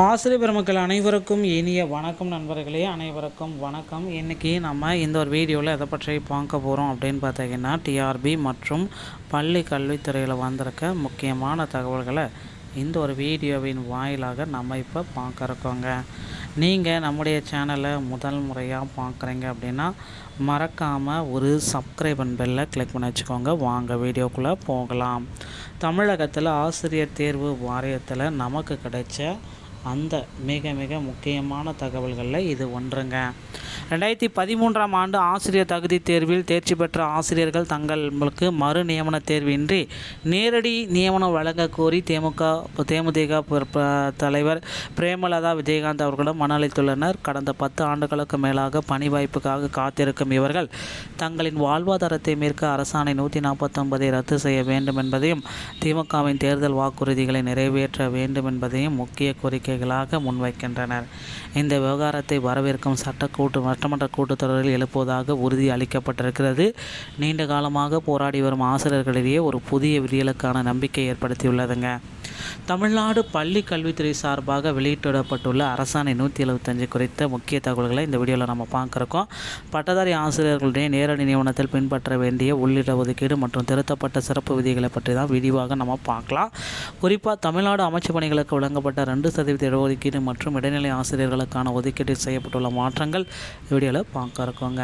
ஆசிரியர் பெருமக்கள் அனைவருக்கும் இனிய வணக்கம் நண்பர்களே. அனைவருக்கும் வணக்கம். இன்றைக்கி நம்ம இந்த ஒரு வீடியோவில் எதை பற்றி பார்க்க போகிறோம் அப்படின்னு பார்த்தீங்கன்னா, டிஆர்பி மற்றும் பள்ளி கல்வித்துறையில் வந்திருக்க முக்கியமான தகவல்களை இந்த ஒரு வீடியோவின் வாயிலாக நம்ம இப்போ பார்க்க இருக்கோங்க. நீங்கள் நம்முடைய சேனலை முதல் முறையாக பார்க்குறீங்க அப்படின்னா மறக்காமல் ஒரு சப்ஸ்கிரைப் அண்ட் பெல்லை கிளிக் பண்ணி வச்சுக்கோங்க. வாங்க வீடியோக்குள்ளே போகலாம். தமிழகத்தில் ஆசிரியர் தேர்வு வாரியத்தில் நமக்கு கிடைச்ச அந்த மிக மிக முக்கியமான தகவல்களில் இது ஒன்றுங்க. 2013ஆம் ஆண்டு ஆசிரியர் தகுதி தேர்வில் தேர்ச்சி பெற்ற ஆசிரியர்கள் தங்களுக்கு மறு நியமன தேர்வின்றி நேரடி நியமனம் வழங்க கோரி தேமுதிக தலைவர் பிரேமலதா விஜயகாந்த் அவர்களிடம் மனு அளித்துள்ளனர். கடந்த 10 ஆண்டுகளுக்கு மேலாக பணி வாய்ப்புக்காக காத்திருக்கும் இவர்கள் தங்களின் வாழ்வாதாரத்தை மீட்க அரசாணை 149 ரத்து செய்ய வேண்டும் என்பதையும் திமுகவின் தேர்தல் வாக்குறுதிகளை நிறைவேற்ற வேண்டும் என்பதையும் முக்கிய கோரிக்கைகளாக முன்வைக்கின்றனர். இந்த விவகாரத்தை வரவேற்கும் சட்டமன்ற கூட்டத்தொடரில் எழுப்புவதாக உறுதி அளிக்கப்பட்டிருக்கிறது. நீண்ட காலமாக போராடி வரும் ஆசிரியர்களிடையே ஒரு புதிய விடியலுக்கான நம்பிக்கை ஏற்படுத்தியுள்ளதுங்க. தமிழ்நாடு பள்ளி கல்வித்துறை சார்பாக வெளியிடப்பட்டுள்ள அரசாணை 175 குறித்த முக்கிய தகவல்களை இந்த வீடியோவில் நம்ம பார்க்குறோம். பட்டதாரி ஆசிரியர்களுடைய நேரடி நியமனத்தில் பின்பற்ற வேண்டிய உள்ளிட ஒதுக்கீடு மற்றும் திருத்தப்பட்ட சிறப்பு விதிகளை பற்றி தான் விரிவாக நம்ம பார்க்கலாம். குறிப்பாக தமிழ்நாடு அமைச்சு பணிகளுக்கு வழங்கப்பட்ட 2% இடஒதுக்கீடு மற்றும் இடைநிலை ஆசிரியர்களுக்கான ஒதுக்கீட்டில் செய்யப்பட்டுள்ள மாற்றங்கள் வீடியோவில் பார்க்க இருக்கோங்க.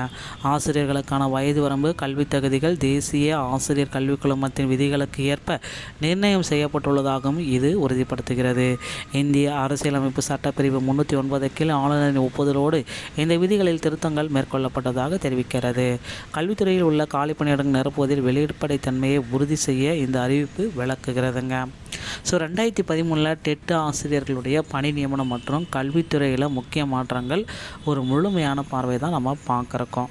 ஆசிரியர்களுக்கான வயது வரம்பு, கல்வி தகுதிகள் தேசிய ஆசிரியர் கல்விக் குழுமத்தின் விதிகளுக்கு ஏற்ப நிர்ணயம் செய்யப்பட்டுள்ளதாகவும் இது உறுதிப்படுத்துகிறது. இந்திய அரசியலமைப்பு சட்டப்பிரிவு 309 கீழ் ஆளுநரின் ஒப்புதலோடு இந்த விதிகளில் திருத்தங்கள் மேற்கொள்ளப்பட்டதாக தெரிவிக்கிறது. கல்வித்துறையில் உள்ள காலி பணியிடங்கள் நிரப்புவதில் வெளிப்படைத்தன்மையை உறுதி செய்ய இந்த அறிவிப்பு விளக்குகிறதுங்க. 2013 டெட் ஆசிரியர்களுடைய பணி நியமனம் மற்றும் கல்வித்துறையில் முக்கிய மாற்றங்கள் ஒரு முழுமையான பார்வை தான் நம்ம பார்க்குறோம்.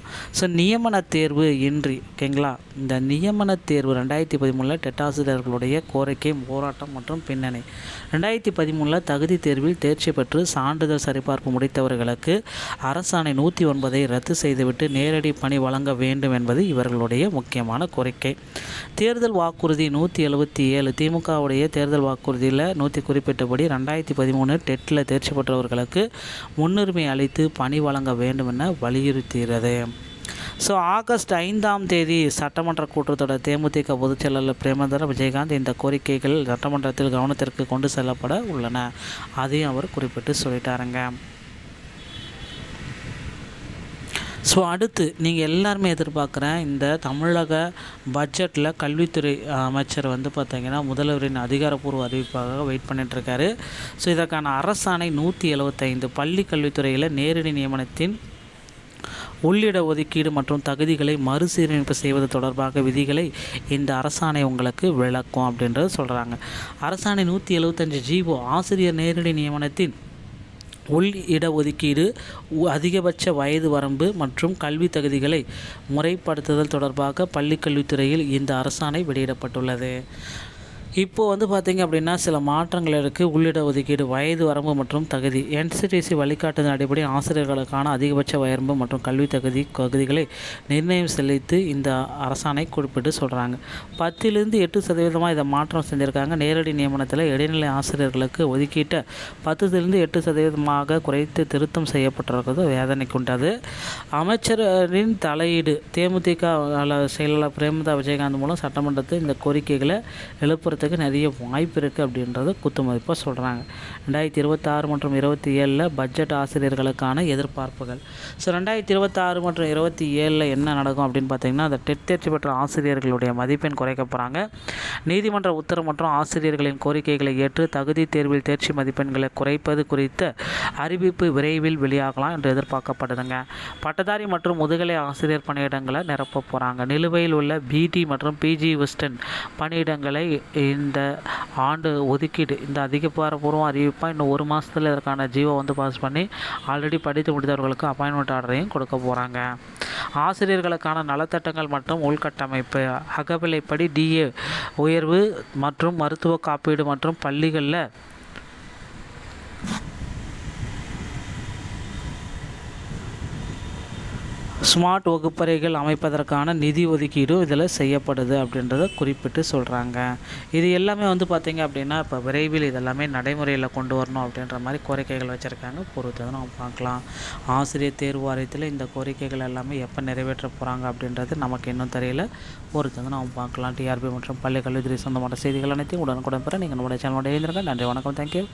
நியமன தேர்வு இன்றி ஓகேங்களா. இந்த நியமன தேர்வு 2013 டெட் ஆசிரியர்களுடைய கோரிக்கை, போராட்டம் மற்றும் பின்னணி. 2013 தகுதி தேர்வில் தேர்ச்சி பெற்று சான்றிதழ் சரிபார்ப்பு முடித்தவர்களுக்கு அரசாணை 109 ரத்து செய்துவிட்டு நேரடி பணி வழங்க வேண்டும் என்பது இவர்களுடைய முக்கியமான கோரிக்கை. தேர்தல் வாக்குறுதி 177 திமுகவுடைய தேர்தல் வாக்குறுதியில் குறிப்பிட்டபடி 2013 டெட்டில் தேர்ச்சி பெற்றவர்களுக்கு முன்னுரிமை அளித்து பணி வழங்க வேண்டும் என வலியுறுத்துகிறது. ஆகஸ்ட் 5ஆம் தேதி சட்டமன்ற கூட்டத்தொடர் தேமுதிக பொதுச் செயலாளர் பிரேமலதா விஜயகாந்த் இந்த கோரிக்கைகள் சட்டமன்றத்தில் கவனத்திற்கு கொண்டு செல்லப்பட உள்ளன. அதையும் அவர் குறிப்பிட்டு சொல்லிட்டாருங்க. அடுத்து நீங்கள் எல்லாருமே எதிர்பார்க்குற இந்த தமிழக பட்ஜெட்டில் கல்வித்துறை அமைச்சர் பார்த்திங்கன்னா முதல்வரின் அதிகாரப்பூர்வ அறிவிப்பாக வெயிட் பண்ணிட்டுருக்காரு. இதற்கான அரசாணை 175 பள்ளி கல்வித்துறையில் நேரடி நியமனத்தின் உள்ளிட ஒதுக்கீடு மற்றும் தகுதிகளை மறுசீரமைப்பு செய்வது தொடர்பாக விதிகளை இந்த அரசாணை உங்களுக்கு விளக்கும் அப்படின்றது சொல்கிறாங்க. அரசாணை 175 ஜீவோ ஆசிரியர் நேரடி நியமனத்தின் உள் இடஒதுக்கீடு, அதிகபட்ச வயது வரம்பு மற்றும் கல்வி தகுதிகளை முறைப்படுத்துதல் தொடர்பாக பள்ளிக்கல்வித்துறையில் இந்த அரசாணை வெளியிடப்பட்டுள்ளது. இப்போது பார்த்திங்க அப்படின்னா சில மாற்றங்கள் இருக்குது. உள்ளிட ஒதுக்கீடு, வயது வரம்பு மற்றும் தகுதி. என்சிடிசி வழிகாட்டுதல் அடிப்படை ஆசிரியர்களுக்கான அதிகபட்ச வரம்பு மற்றும் கல்வி தகுதிகளை நிர்ணயம் செலுத்தி இந்த அரசாணை குறிப்பிட்டு சொல்கிறாங்க. 10லிருந்து 8% இதை மாற்றம் செஞ்சுருக்காங்க. நேரடி நியமனத்தில் இடைநிலை ஆசிரியர்களுக்கு ஒதுக்கீட்டை 10லிருந்து 8% குறைத்து திருத்தம் செய்யப்பட்டிருக்கிறது வேதனைக்குண்டது. அமைச்சரின் தலையீடு. தேமுதிக செயலாளர் பிரேமலதா விஜயகாந்த் மூலம் சட்டமன்றத்தில் இந்த கோரிக்கைகளை எழுப்புறதுக்கு நிறைய வாய்ப்பு இருக்குது அப்படின்றத குத்துமதிப்பாக சொல்கிறாங்க. 2026 மற்றும் 27 பட்ஜெட் ஆசிரியர்களுக்கான எதிர்பார்ப்புகள். 2026 மற்றும் 27 என்ன நடக்கும் அப்படின்னு பார்த்தீங்கன்னா, அந்த டெட் தேர்ச்சி பெற்ற ஆசிரியர்களுடைய மதிப்பெண் குறைக்க போகிறாங்க. நீதிமன்ற உத்தரவு மற்றும் ஆசிரியர்களின் கோரிக்கைகளை ஏற்று தகுதி தேர்வில் தேர்ச்சி மதிப்பெண்களை குறைப்பது குறித்த அறிவிப்பு விரைவில் வெளியாகலாம் என்று எதிர்பார்க்கப்படுதுங்க. பட்டதாரி மற்றும் முதுகலை ஆசிரியர் பணியிடங்களை நிரப்ப போகிறாங்க. நிலுவையில் உள்ள பிடி மற்றும் பிஜி வெஸ்டர்ன் பணியிடங்களை இந்த ஆண்டு ஒதுக்கீடு இந்த அதிகாரப்பூர்வ அறிவிப்பாக இன்னும் 1 மாதத்தில் இதற்கான ஜீவோ பாஸ் பண்ணி ஆல்ரெடி படித்து முடித்தவர்களுக்கு அப்பாயின்மெண்ட் ஆர்டரையும் கொடுக்க போகிறாங்க. ஆசிரியர்களுக்கான நலத்திட்டங்கள் மற்றும் உள்கட்டமைப்பு. அகவிலைப்படி டிஏ உயர்வு மற்றும் மருத்துவ காப்பீடு மற்றும் பள்ளிகளில் ஸ்மார்ட் வகுப்பறைகள் அமைப்பதற்கான நிதி ஒதுக்கீடும் இதில் செய்யப்படுது அப்படின்றத குறிப்பிட்டு சொல்கிறாங்க. இது எல்லாமே பார்த்திங்க அப்படின்னா இப்போ விரைவில் இதெல்லாமே நடைமுறையில் கொண்டு வரணும் அப்படின்ற மாதிரி கோரிக்கைகள் வச்சுருக்காங்க. பொறுத்து நம்ம பார்க்கலாம். ஆசிரியர் தேர்வு வாரியத்தில் இந்த கோரிக்கைகள் எல்லாமே எப்போ நிறைவேற்ற போகிறாங்க அப்படின்றது நமக்கு இன்னும் தெரியல. பொறுத்து நம்ம பார்க்கலாம். டிஆர்பி மற்றும் பள்ளி கல்வித்துறை சொந்தமான செய்திகள் அனைத்தையும் உடனுக்குடன் பெற நீங்கள் நம்முடைய சேனலோட எழுந்திருங்க. நன்றி, வணக்கம், தேங்க்யூ.